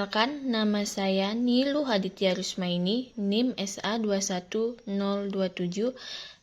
Perkenalkan, nama saya Nilu Haditya Rusmaini, NIM SA21027.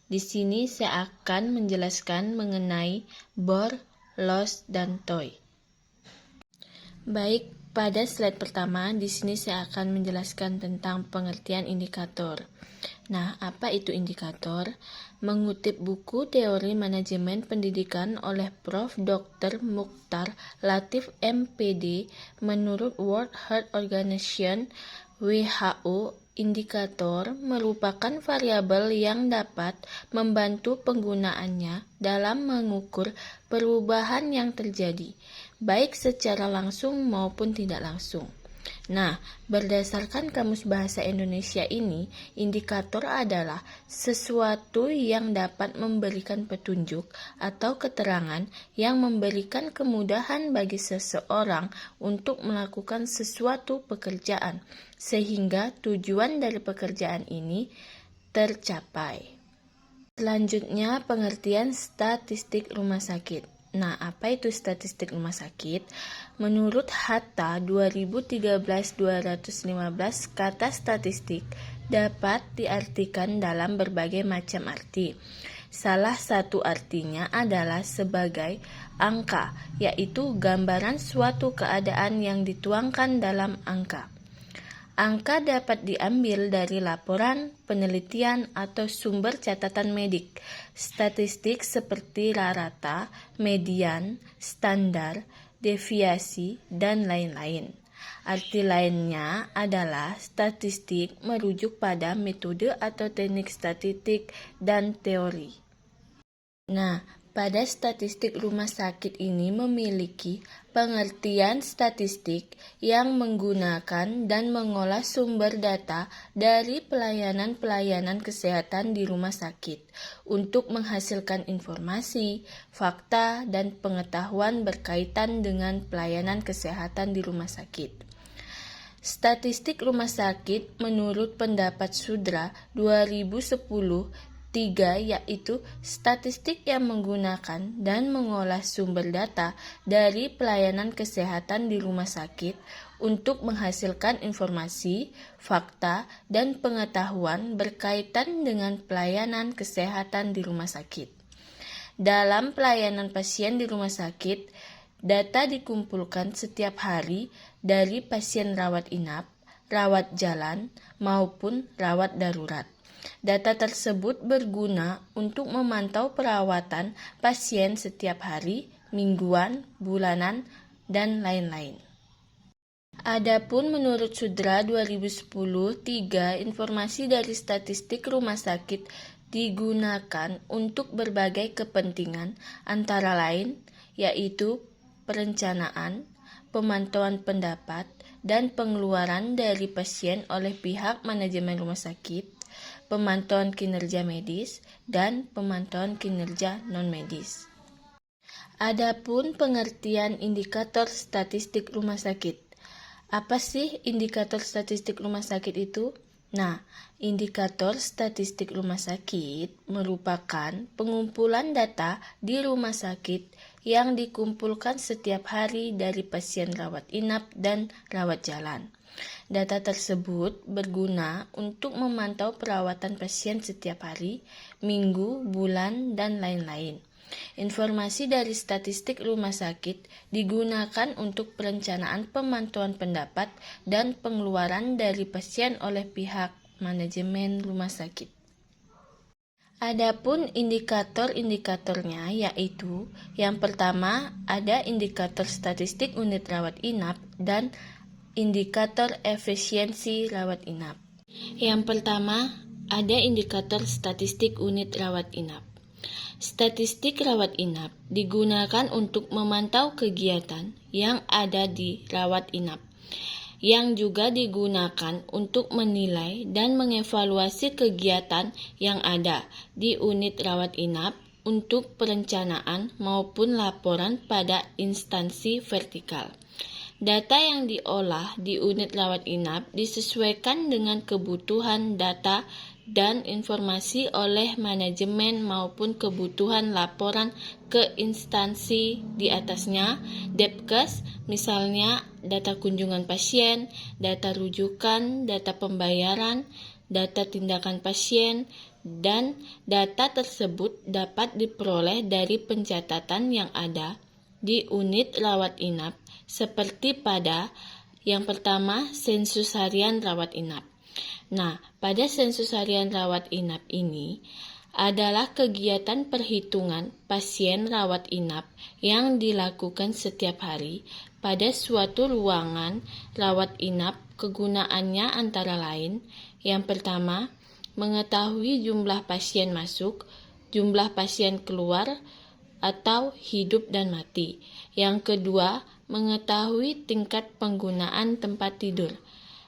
Di sini saya akan menjelaskan mengenai bore, loss, dan toy. Baik, pada slide pertama, di sini saya akan menjelaskan tentang pengertian indikator. Nah, apa itu indikator? Mengutip buku Teori Manajemen Pendidikan oleh Prof. Dr. Mukhtar Latif MPD, menurut World Health Organization (WHO), indikator merupakan variabel yang dapat membantu penggunaannya dalam mengukur perubahan yang terjadi, baik secara langsung maupun tidak langsung. Nah, berdasarkan Kamus Bahasa Indonesia ini, indikator adalah sesuatu yang dapat memberikan petunjuk atau keterangan yang memberikan kemudahan bagi seseorang untuk melakukan sesuatu pekerjaan, sehingga tujuan dari pekerjaan ini tercapai. Selanjutnya, pengertian statistik rumah sakit. Nah, apa itu statistik rumah sakit? Menurut Hatta 2013-215, kata statistik dapat diartikan dalam berbagai macam arti. Salah satu artinya adalah sebagai angka, yaitu gambaran suatu keadaan yang dituangkan dalam angka. Angka dapat diambil dari laporan, penelitian, atau sumber catatan medik. Statistik seperti rata, median, standar, deviasi, dan lain-lain. Arti lainnya adalah statistik merujuk pada metode atau teknik statistik dan teori. Nah, pada statistik rumah sakit ini memiliki pengertian statistik yang menggunakan dan mengolah sumber data dari pelayanan-pelayanan kesehatan di rumah sakit untuk menghasilkan informasi, fakta, dan pengetahuan berkaitan dengan pelayanan kesehatan di rumah sakit. Statistik rumah sakit menurut pendapat Sudra 2010 yaitu statistik yang menggunakan dan mengolah sumber data dari pelayanan kesehatan di rumah sakit untuk menghasilkan informasi, fakta, dan pengetahuan berkaitan dengan pelayanan kesehatan di rumah sakit. Dalam pelayanan pasien di rumah sakit, data dikumpulkan setiap hari dari pasien rawat inap, rawat jalan, maupun rawat darurat. Data tersebut berguna untuk memantau perawatan pasien setiap hari, mingguan, bulanan, dan lain-lain. Adapun menurut Sudra 2010, informasi dari statistik rumah sakit digunakan untuk berbagai kepentingan, antara lain yaitu perencanaan, pemantauan pendapat, dan pengeluaran dari pasien oleh pihak manajemen rumah sakit, pemantauan kinerja medis, dan pemantauan kinerja non-medis. Adapun pengertian indikator statistik rumah sakit. Apa sih indikator statistik rumah sakit itu? Nah, indikator statistik rumah sakit merupakan pengumpulan data di rumah sakit yang dikumpulkan setiap hari dari pasien rawat inap dan rawat jalan. Data tersebut berguna untuk memantau perawatan pasien setiap hari, minggu, bulan, dan lain-lain. Informasi dari statistik rumah sakit digunakan untuk perencanaan pemantauan pendapat dan pengeluaran dari pasien oleh pihak manajemen rumah sakit. Adapun indikator-indikatornya yaitu yang pertama ada indikator statistik unit rawat inap dan indikator efisiensi rawat inap. Yang pertama, ada indikator statistik unit rawat inap. Statistik rawat inap digunakan untuk memantau kegiatan yang ada di rawat inap, yang juga digunakan untuk menilai dan mengevaluasi kegiatan yang ada di unit rawat inap untuk perencanaan maupun laporan pada instansi vertikal. Data yang diolah di unit rawat inap disesuaikan dengan kebutuhan data dan informasi oleh manajemen maupun kebutuhan laporan ke instansi di atasnya, Depkes, misalnya data kunjungan pasien, data rujukan, data pembayaran, data tindakan pasien, dan data tersebut dapat diperoleh dari pencatatan yang ada di unit rawat inap, seperti pada yang pertama, sensus harian rawat inap. Nah, pada sensus harian rawat inap ini adalah kegiatan perhitungan pasien rawat inap yang dilakukan setiap hari pada suatu ruangan rawat inap. Kegunaannya antara lain, yang pertama, mengetahui jumlah pasien masuk, jumlah pasien keluar, atau hidup dan mati. Yang kedua, mengetahui tingkat penggunaan tempat tidur.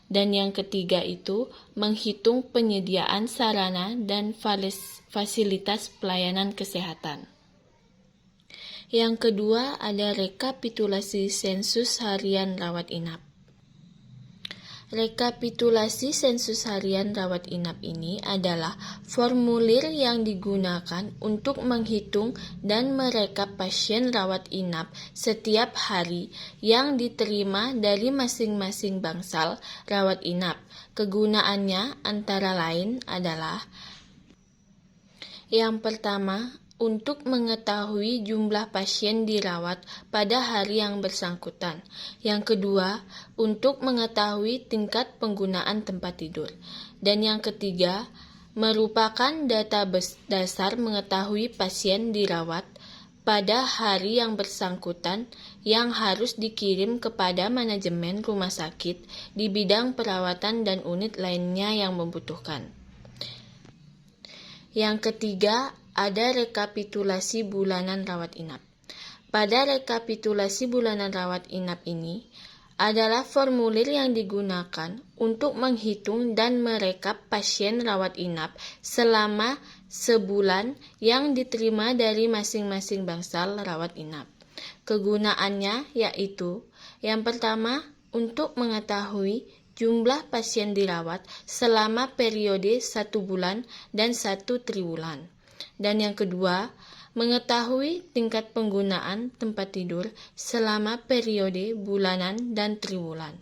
Dan yang ketiga itu menghitung penyediaan sarana dan fasilitas pelayanan kesehatan. Yang kedua ada rekapitulasi sensus harian rawat inap. Rekapitulasi sensus harian rawat inap ini adalah formulir yang digunakan untuk menghitung dan merekap pasien rawat inap setiap hari yang diterima dari masing-masing bangsal rawat inap. Kegunaannya antara lain adalah yang pertama, untuk mengetahui jumlah pasien dirawat pada hari yang bersangkutan. Yang kedua, untuk mengetahui tingkat penggunaan tempat tidur. Dan yang ketiga, merupakan data dasar mengetahui pasien dirawat pada hari yang bersangkutan yang harus dikirim kepada manajemen rumah sakit di bidang perawatan dan unit lainnya yang membutuhkan. Yang ketiga, ada rekapitulasi bulanan rawat inap. Pada rekapitulasi bulanan rawat inap ini adalah formulir yang digunakan untuk menghitung dan merekap pasien rawat inap selama sebulan yang diterima dari masing-masing bangsal rawat inap. Kegunaannya yaitu yang pertama, untuk mengetahui jumlah pasien dirawat selama periode 1 bulan dan 1 triwulan. Dan yang kedua, mengetahui tingkat penggunaan tempat tidur selama periode bulanan dan triwulan.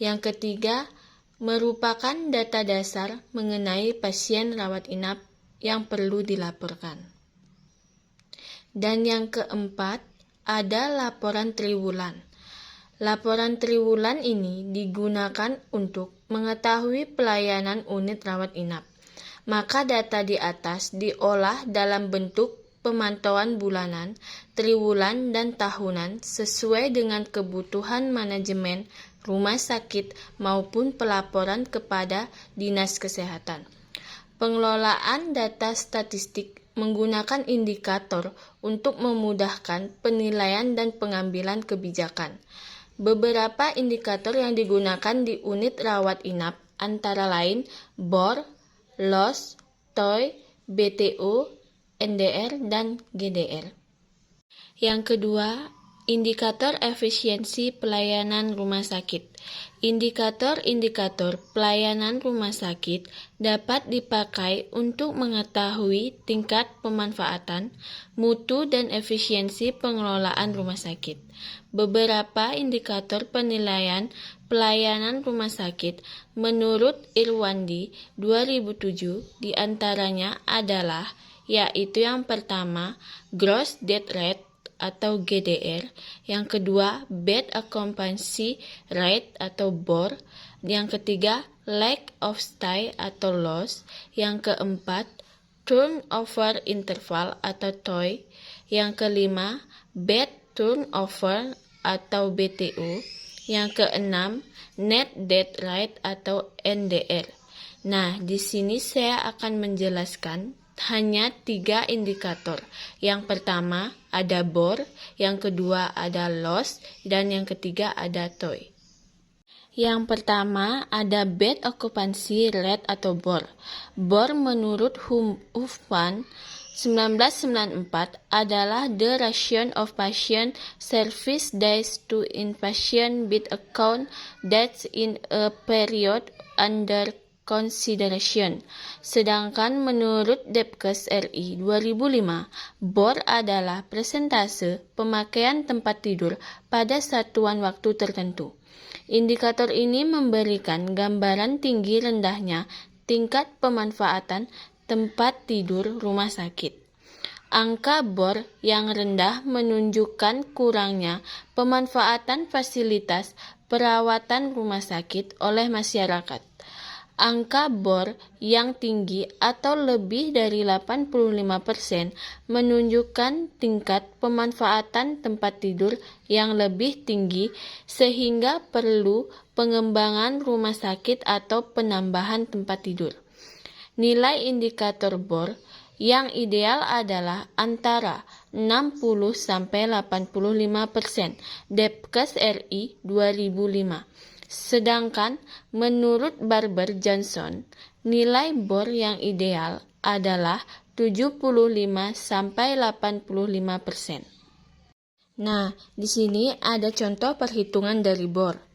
Yang ketiga, merupakan data dasar mengenai pasien rawat inap yang perlu dilaporkan. Dan yang keempat, ada laporan triwulan. Laporan triwulan ini digunakan untuk mengetahui pelayanan unit rawat inap. Maka data di atas diolah dalam bentuk pemantauan bulanan, triwulan, dan tahunan sesuai dengan kebutuhan manajemen rumah sakit maupun pelaporan kepada Dinas Kesehatan. Pengelolaan data statistik menggunakan indikator untuk memudahkan penilaian dan pengambilan kebijakan. Beberapa indikator yang digunakan di unit rawat inap antara lain BOR, LOS, TOI, BTU, NDR, dan GDR. Yang kedua, indikator efisiensi pelayanan rumah sakit. Indikator-indikator pelayanan rumah sakit dapat dipakai untuk mengetahui tingkat pemanfaatan, mutu, dan efisiensi pengelolaan rumah sakit. Beberapa indikator penilaian pelayanan rumah sakit menurut Irwandi 2007 diantaranya adalah yaitu yang pertama, Gross Death Rate atau GDR, yang kedua, Bed Occupancy Rate atau BOR, yang ketiga, Lack of Stay atau LOS, yang keempat, Turnover Interval atau TOI, yang kelima, Bed Turnover atau BTU, yang keenam, Net Death Rate atau NDR. Nah, di sini saya akan menjelaskan hanya 3 indikator. Yang pertama ada BOR, yang kedua ada LOS, dan yang ketiga ada TOI. Yang pertama ada Bed Occupancy Rate atau BOR. BOR menurut Huffman 1994 adalah the ratio of patient service days to inpatient bed account deaths in a period under consideration. Sedangkan menurut Depkes RI 2005, BOR adalah persentase pemakaian tempat tidur pada satuan waktu tertentu. Indikator ini memberikan gambaran tinggi rendahnya tingkat pemanfaatan tempat tidur rumah sakit. Angka BOR yang rendah menunjukkan kurangnya pemanfaatan fasilitas perawatan rumah sakit oleh masyarakat. Angka BOR yang tinggi atau lebih dari 85% menunjukkan tingkat pemanfaatan tempat tidur yang lebih tinggi sehingga perlu pengembangan rumah sakit atau penambahan tempat tidur. Nilai indikator BOR yang ideal adalah antara 60-85%, Depkes RI 2005. Sedangkan menurut Barber Johnson, nilai BOR yang ideal adalah 75-85%. Nah, di sini ada contoh perhitungan dari BOR.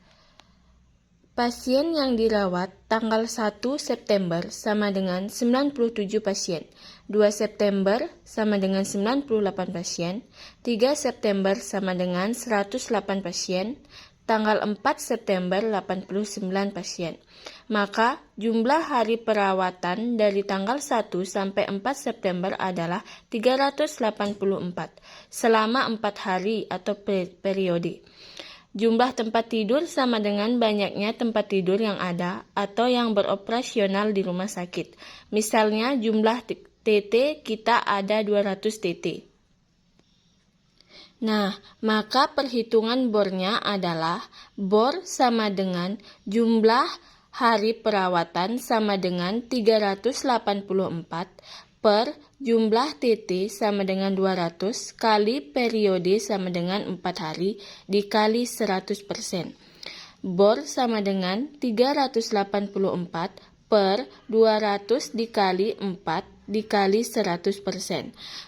Pasien yang dirawat tanggal 1 September sama dengan 97 pasien, 2 September sama dengan 98 pasien, 3 September sama dengan 108 pasien, tanggal 4 September 89 pasien. Maka jumlah hari perawatan dari tanggal 1 sampai 4 September adalah 384 selama 4 hari atau periode. Jumlah tempat tidur sama dengan banyaknya tempat tidur yang ada atau yang beroperasional di rumah sakit. Misalnya jumlah TT kita ada 200 TT. Nah, maka perhitungan BOR-nya adalah BOR sama dengan jumlah hari perawatan sama dengan 384 per jumlah TT sama dengan 200 kali periode sama dengan 4 hari dikali 100%. BOR sama dengan 384 per 200 dikali 4 dikali 100%.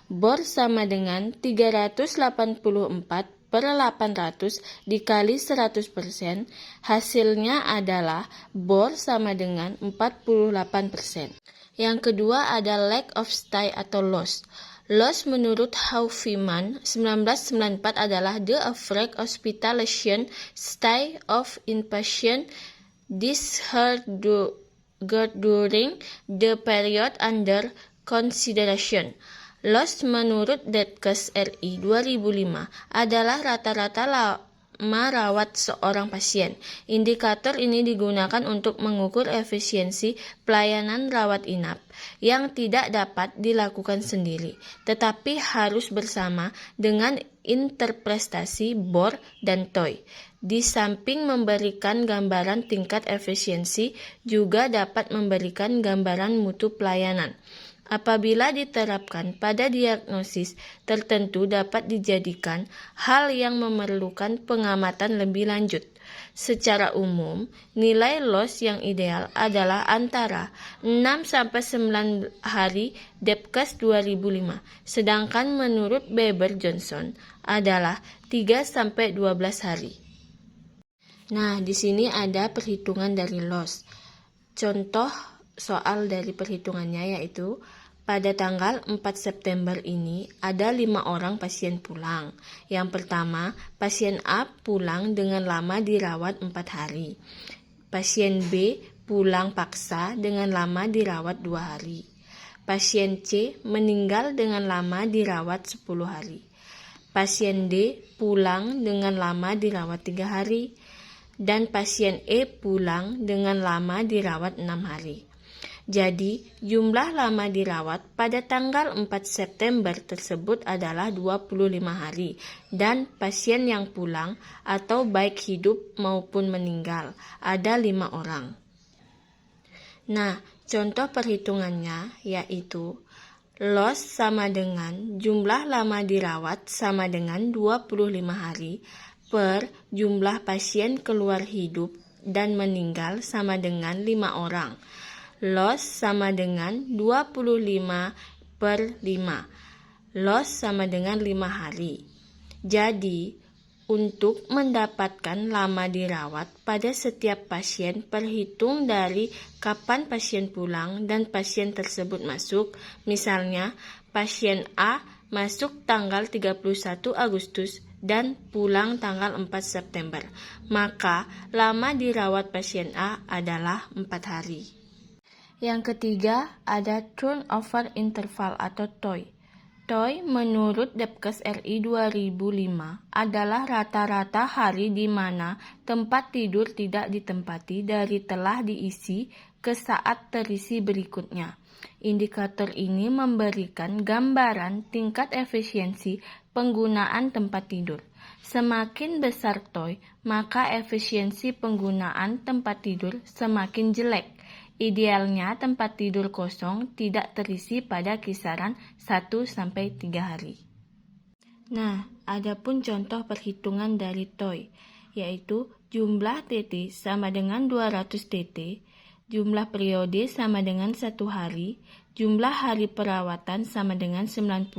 BOR sama dengan 384 per 800 dikali 100%. Hasilnya adalah BOR sama dengan 48%. Yang kedua ada lack of stay atau loss. Loss menurut Haufiman 1994 adalah the average hospitalization stay of inpatient discharged during the period under consideration. Loss menurut Depkes RI 2005 adalah rata-rata lama rawat seorang pasien. Indikator ini digunakan untuk mengukur efisiensi pelayanan rawat inap yang tidak dapat dilakukan sendiri, tetapi harus bersama dengan interpretasi BOR dan TOI. Di samping memberikan gambaran tingkat efisiensi, juga dapat memberikan gambaran mutu pelayanan. Apabila diterapkan pada diagnosis tertentu dapat dijadikan hal yang memerlukan pengamatan lebih lanjut. Secara umum, nilai loss yang ideal adalah antara 6-9 hari Depkes 2005, sedangkan menurut Barber Johnson adalah 3-12 hari. Nah, di sini ada perhitungan dari loss. Contoh soal dari perhitungannya yaitu pada tanggal 4 September ini ada 5 orang pasien pulang. Yang pertama, pasien A pulang dengan lama dirawat 4 hari. Pasien B pulang paksa dengan lama dirawat 2 hari. Pasien C meninggal dengan lama dirawat 10 hari. Pasien D pulang dengan lama dirawat 3 hari. Dan pasien E pulang dengan lama dirawat 6 hari. Jadi, jumlah lama dirawat pada tanggal 4 September tersebut adalah 25 hari dan pasien yang pulang atau baik hidup maupun meninggal ada 5 orang. Nah, contoh perhitungannya yaitu loss sama dengan jumlah lama dirawat sama dengan 25 hari per jumlah pasien keluar hidup dan meninggal sama dengan 5 orang. Loss sama dengan 25 per 5. Loss sama dengan 5 hari. Jadi, untuk mendapatkan lama dirawat pada setiap pasien, perhitung dari kapan pasien pulang dan pasien tersebut masuk. Misalnya, pasien A masuk tanggal 31 Agustus dan pulang tanggal 4 September. Maka, lama dirawat pasien A adalah 4 hari. Yang ketiga, ada turnover interval atau TOI. TOI menurut Depkes RI 2005 adalah rata-rata hari di mana tempat tidur tidak ditempati dari telah diisi ke saat terisi berikutnya. Indikator ini memberikan gambaran tingkat efisiensi penggunaan tempat tidur. Semakin besar TOI, maka efisiensi penggunaan tempat tidur semakin jelek. Idealnya tempat tidur kosong tidak terisi pada kisaran 1-3 hari. Nah, adapun contoh perhitungan dari TOI, yaitu jumlah TT sama dengan 200 TT, jumlah periode sama dengan 1 hari, jumlah hari perawatan sama dengan 90,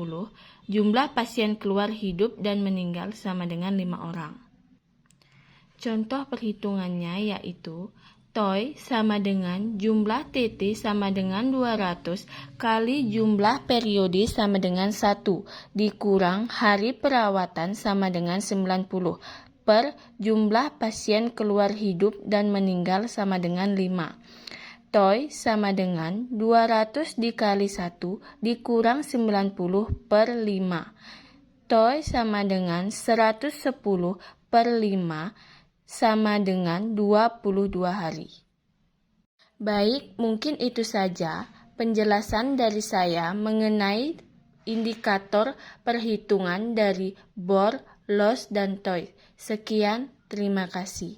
jumlah pasien keluar hidup dan meninggal sama dengan 5 orang. Contoh perhitungannya yaitu TOI sama dengan jumlah TT sama dengan 200 kali jumlah periode sama dengan 1 dikurang hari perawatan sama dengan 90 per jumlah pasien keluar hidup dan meninggal sama dengan 5. TOI sama dengan 200 dikali 1 dikurang 90 per 5. TOI sama dengan 110 per 5 sama dengan 22 hari. Baik, mungkin itu saja penjelasan dari saya mengenai indikator perhitungan dari BOR, LOS, dan TOI. Sekian, terima kasih.